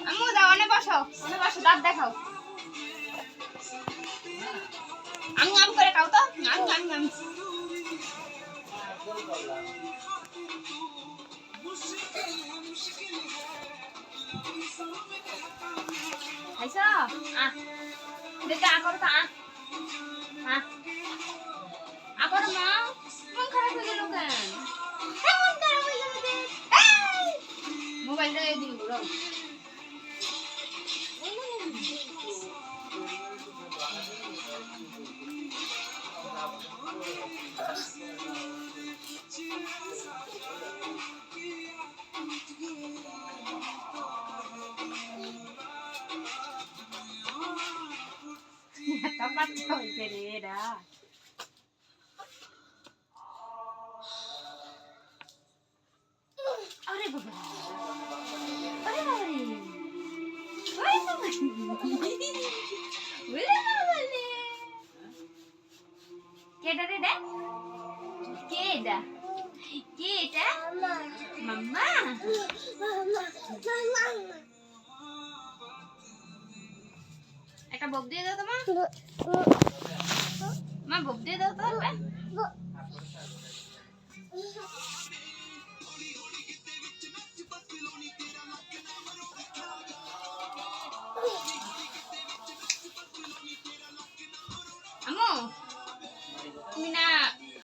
আম্মু যাও অনে বসো দাঁত দেখাও আম আম করে খাও তো আম আম আম খাইছো দেখে করো তো করো মা মন খারাপ হয়ে গেল কেন মন খারাপ হয়ে গেল মোবাইলটা দিই বলো Kapan kau jadi dah? Aure baba, aure baba ni, aure baba ni, aure baba ni. Keda keda? Keda? Keda? Mama. একটা বক দিয়ে দাও তোমার মা বক দিয়ে দাও তো